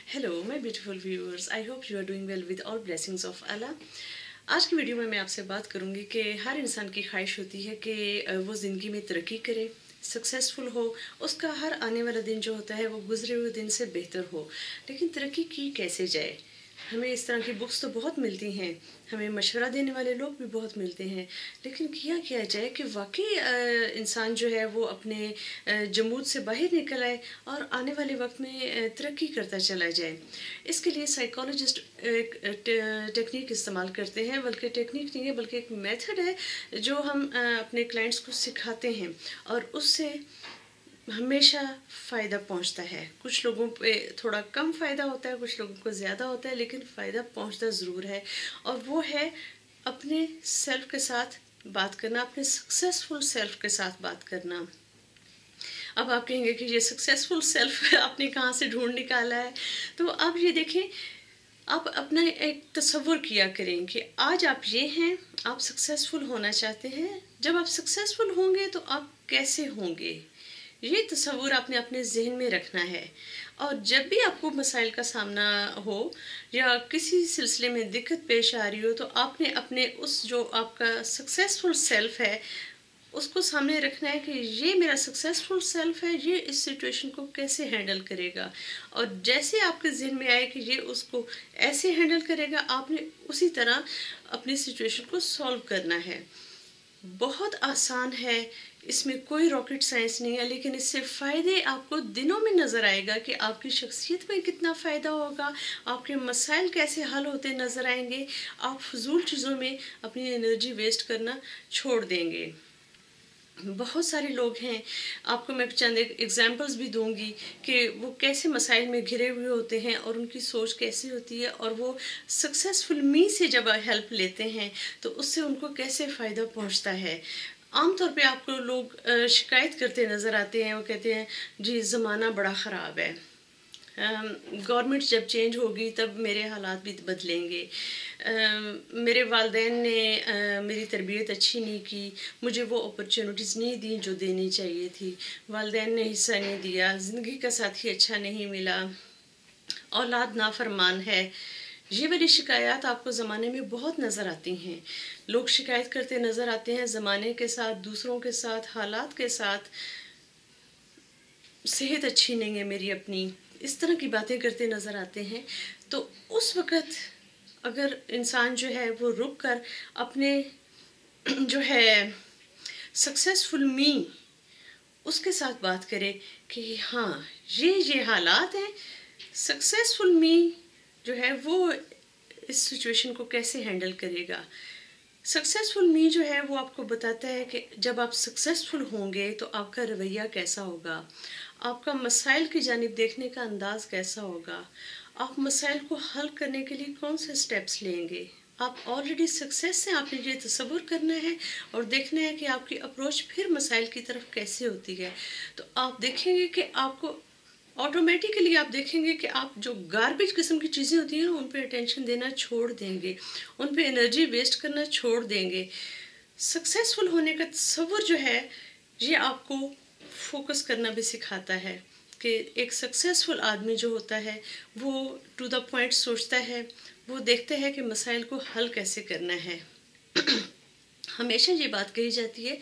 Hello my beautiful viewers, I hope you are doing well with all blessings of Allah. आज की video में मैं आपसे बात करूंगी कि हर इंसान की ख्वाहिश होती है कि वो ज़िंदगी में तरक्की करे, सक्सेसफुल हो, उसका हर आने वाला दिन जो होता है वो गुजरे हुए दिन से बेहतर हो। लेकिन तरक्की की कैसे जाए? हमें इस तरह की बुक्स तो बहुत मिलती हैं, हमें मशवरा देने वाले लोग भी बहुत मिलते हैं, लेकिन किया जाए कि वाकई इंसान जो है वो अपने जमूद से बाहर निकल आए और आने वाले वक्त में तरक्की करता चला जाए। इसके लिए साइकोलॉजिस्ट एक टेक्निक इस्तेमाल करते हैं, बल्कि टेक्निक नहीं है बल्कि एक मेथड है जो हम अपने क्लाइंट्स को सिखाते हैं और उससे हमेशा फ़ायदा पहुंचता है। कुछ लोगों पे थोड़ा कम फ़ायदा होता है, कुछ लोगों को ज़्यादा होता है, लेकिन फ़ायदा पहुंचता ज़रूर है। और वो है अपने सेल्फ के साथ बात करना, अपने सक्सेसफुल सेल्फ के साथ बात करना। अब आप कहेंगे कि ये सक्सेसफुल सेल्फ आपने कहाँ से ढूंढ निकाला है? तो अब ये देखें, आप अपना एक तसव्वुर किया करें कि आज आप ये हैं, आप सक्सेसफुल होना चाहते हैं। जब आप सक्सेसफुल होंगे तो आप कैसे होंगे, ये तस्वुर आपने अपने जहन में रखना है। और जब भी आपको मसाइल का सामना हो या किसी सिलसिले में दिक्कत पेश आ रही हो, तो आपने अपने उस जो आपका सक्सेसफुल सेल्फ है उसको सामने रखना है कि ये मेरा सक्सेसफुल सेल्फ है, ये इस सिचुएशन को कैसे हैंडल करेगा। और जैसे आपके जहन में आए कि ये उसको ऐसे हैंडल करेगा, आपने उसी तरह अपनी सिचुएशन को सॉल्व करना है। बहुत आसान है, इसमें कोई रॉकेट साइंस नहीं है, लेकिन इससे फ़ायदे आपको दिनों में नज़र आएगा कि आपकी शख्सियत में कितना फ़ायदा होगा, आपके मसाइल कैसे हल होते नज़र आएंगे। आप फजूल चीज़ों में अपनी एनर्जी वेस्ट करना छोड़ देंगे। बहुत सारे लोग हैं, आपको मैं चंद एग्जांपल्स भी दूंगी कि वो कैसे मसाइल में घिरे हुए होते हैं और उनकी सोच कैसी होती है, और वो सक्सेसफुल मी से जब हेल्प लेते हैं तो उससे उनको कैसे फ़ायदा पहुंचता है। आमतौर पे आपको लोग शिकायत करते नज़र आते हैं, वो कहते हैं जी ज़माना बड़ा ख़राब है, गवर्नमेंट जब चेंज होगी तब मेरे हालात भी बदलेंगे, मेरे वालिदैन ने मेरी तरबियत अच्छी नहीं की, मुझे वो अपॉर्चुनिटीज़ नहीं दी जो देनी चाहिए थी, वालिदैन ने हिस्सा नहीं दिया, ज़िंदगी का साथी अच्छा नहीं मिला, औलाद नाफरमान है। ये वाली शिकायत आपको ज़माने में बहुत नज़र आती हैं। लोग शिकायत करते नज़र आते हैं ज़माने के साथ, दूसरों के साथ, हालात के साथ। सेहत अच्छी नहीं है मेरी अपनी, इस तरह की बातें करते नज़र आते हैं। तो उस वक़्त अगर इंसान जो है वो रुक कर अपने जो है सक्सेसफुल मी उसके साथ बात करे कि हाँ ये हालात हैं, सक्सेसफुल मी जो है वो इस सिचुएशन को कैसे हैंडल करेगा। सक्सेसफुल मी जो है वो आपको बताता है कि जब आप सक्सेसफुल होंगे तो आपका रवैया कैसा होगा, आपका मसाइल की जानिब देखने का अंदाज कैसा होगा, आप मसाइल को हल करने के लिए कौन से स्टेप्स लेंगे। आप ऑलरेडी सक्सेस से आपने ये तसव्वुर करना है और देखना है कि आपकी अप्रोच फिर मसाइल की तरफ कैसे होती है। तो आप देखेंगे कि आपको ऑटोमेटिकली आप देखेंगे कि आप जो गार्बेज किस्म की चीज़ें होती हैं उन पे अटेंशन देना छोड़ देंगे, उन पे एनर्जी वेस्ट करना छोड़ देंगे। सक्सेसफुल होने का तसव्वुर जो है ये आपको फोकस करना भी सिखाता है कि एक सक्सेसफुल आदमी जो होता है वो टू द पॉइंट सोचता है, वो देखता है कि मसाइल को हल कैसे करना है। हमेशा ये बात कही जाती है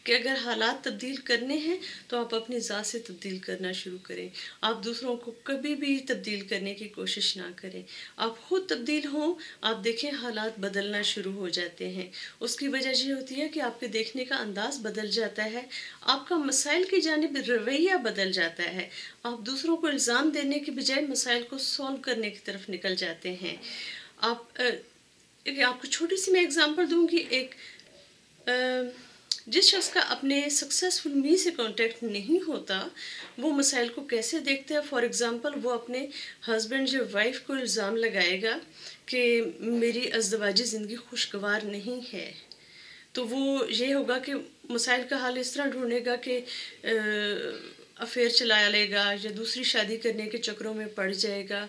कि अगर हालात तब्दील करने हैं तो आप अपनी ज़ात से तब्दील करना शुरू करें। आप दूसरों को कभी भी तब्दील करने की कोशिश ना करें, आप खुद तब्दील हों। आप देखें हालात बदलना शुरू हो जाते हैं। उसकी वजह ये होती है कि आपके देखने का अंदाज़ बदल जाता है, आपका मसाइल की जानिब रवैया बदल जाता है। आप दूसरों को इल्ज़ाम देने के बजाय मसाइल को सॉल्व करने की तरफ निकल जाते हैं। आपको छोटी सी मैं एग्ज़ाम्पल दूँगी। एक जिस शख्स का अपने सक्सेसफुल मी से कांटेक्ट नहीं होता, वो मसाइल को कैसे देखता है। फॉर एग्ज़ाम्पल, वो अपने हस्बैंड या वाइफ को इल्ज़ाम लगाएगा कि मेरी अज़दवाजी ज़िंदगी खुशगवार नहीं है, तो वो ये होगा कि मसाइल का हल इस तरह ढूंढेगा कि अफेयर चला लेगा या दूसरी शादी करने के चक्रों में पड़ जाएगा।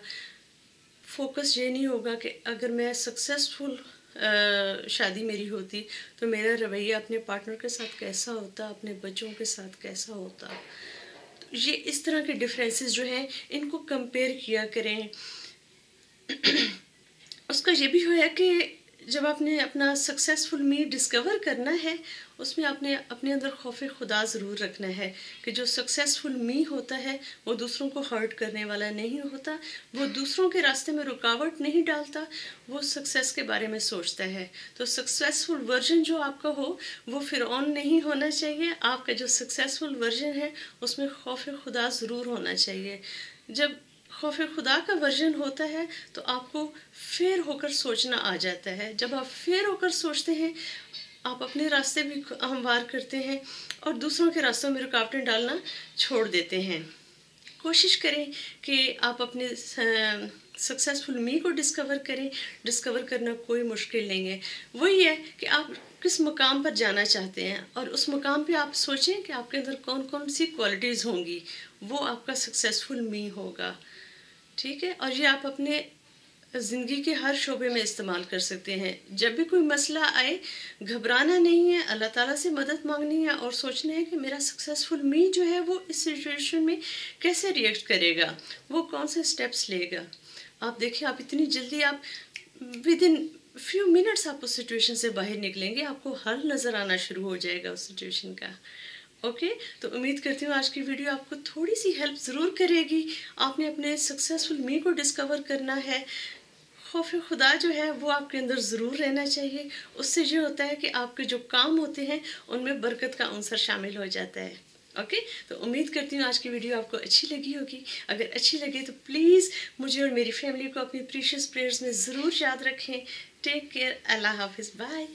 फोकस ये नहीं होगा कि अगर मैं सक्सेसफुल शादी मेरी होती तो मेरा रवैया अपने पार्टनर के साथ कैसा होता, अपने बच्चों के साथ कैसा होता। یہ اس طرح کے ڈفرینسز جو ہیں ان کو کمپیئر کیا کریں. اس کا یہ بھی ہے کہ جب آپ نے اپنا سکسیزفل می ڈسکور کرنا ہے اس میں آپ نے اپنے اندر خوف خدا ضرور رکھنا ہے کہ جو سکسیزفل می ہوتا ہے وہ دوسروں کو ہرٹ کرنے والا نہیں ہوتا, وہ دوسروں کے راستے میں رکاوٹ نہیں ڈالتا, وہ سکسیز کے بارے میں سوچتا ہے. تو سکسیزفل ورژن جو آپ کا ہو وہ فرعون نہیں ہونا چاہیے. آپ کا جو سکسیزفل ورژن ہے اس میں خوف خدا ضرور ہونا چاہیے. جب خوف خدا کا ورژن ہوتا ہے تو آپ کو فیئر ہو کر سوچنا آ جاتا ہے. جب آپ فیئر ہو کر سوچتے ہیں آپ اپنے راستے بھی ہموار کرتے ہیں اور دوسروں کے راستوں میں رکاوٹیں ڈالنا چھوڑ دیتے ہیں. کوشش کریں کہ آپ اپنے سکسیزفل می کو ڈسکور کریں. ڈسکور کرنا کوئی مشکل نہیں ہے. وہی ہے کہ آپ کس مقام پر جانا چاہتے ہیں اور اس مقام پہ آپ سوچیں کہ آپ کے اندر کون کون سی کوالٹیز ہوں گی, وہ آپ کا سکسیزفل می ہوگا. ٹھیک ہے, اور یہ آپ اپنے زندگی کے ہر شعبے میں استعمال کر سکتے ہیں. جب بھی کوئی مسئلہ آئے گھبرانا نہیں ہے, اللہ تعالیٰ سے مدد مانگنی ہے اور سوچنا ہے کہ میرا سکسیزفل می جو ہے وہ اس سچویشن میں کیسے ریئیکٹ کرے گا, وہ کون سے سٹیپس لے گا. آپ دیکھیں آپ اتنی جلدی آپ ود ان فیو منٹس آپ اس سچویشن سے باہر نکلیں گے, آپ کو حل نظر آنا شروع ہو جائے گا اس سچویشن کا. اوکے, تو امید کرتی ہوں آج کی ویڈیو آپ کو تھوڑی سی ہیلپ ضرور کرے گی. آپ نے اپنے سکسیزفل می کو ڈسکور کرنا ہے. خوف خدا جو ہے وہ آپ کے اندر ضرور رہنا چاہیے. اس سے یہ ہوتا ہے کہ آپ کے جو کام ہوتے ہیں ان میں برکت کا عنصر شامل ہو جاتا ہے. اوکے, تو امید کرتی ہوں آج کی ویڈیو آپ کو اچھی لگی ہوگی. اگر اچھی لگے تو پلیز مجھے اور میری فیملی کو اپنی پریشیس پریئرز میں ضرور یاد رکھیں. Take care. اللہ حافظ. بائے.